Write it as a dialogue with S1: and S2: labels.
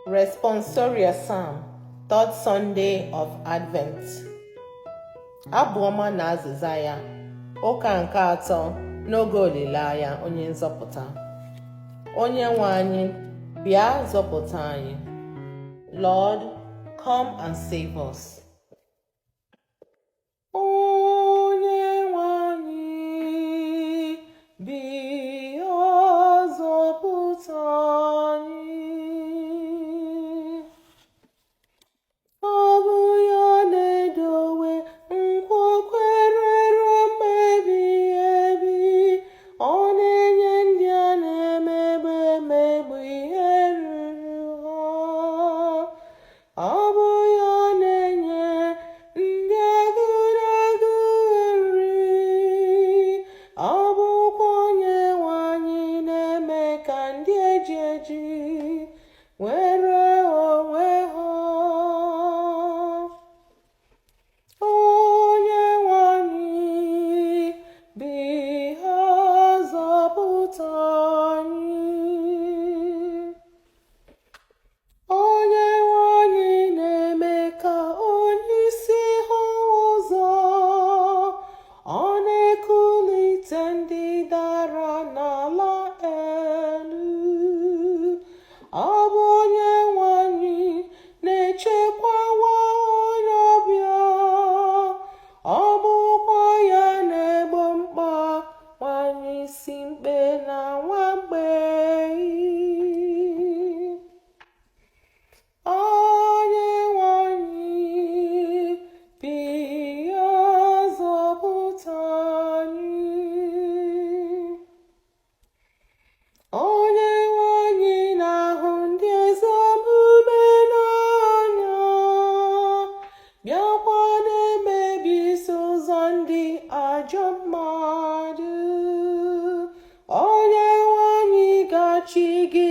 S1: Responsorial Psalm, Third Sunday of Advent. ABUOMA na AZIZA YA, ụka nke atọ n'oge olileanya onye nzọpụta. Onyenweanyi, bịa zọpụta anyị. Lord, come and save us. Onyenweanyi, bịa zọpụta anyị. Ọ bụ ya na-edowe nkwa kwere mgbe ebighi ebi. Ọ na-enye ndị a na-emegbu ihe ruru ha. Ọ bụ ya na-enye ndị aguu nri. Ọ bụkwa Onyenweanyi na-eme ka ndị eji nwere onwe ha. Onyenweanyi, bịa zọpụta anyị. Onyenweanyi na-eme ka onye isi hụ ụzọ. Ọ na-ekulite ndị dara n'ala elu. Ọ bụ Onyenweanyi na-echekwawa onye obia. Ọ bụkwa ya na-egbo mkpa nwanyị isi mkpe na mgbe. Onyenweanyi, bịa zọpụta anyị. Onyenweanyi na-ahụ ndị ezi omume n'anya, bịakwa na-emebisi ụzọ ndị ajọ mmadụ. Onyenweanyi ga-achigide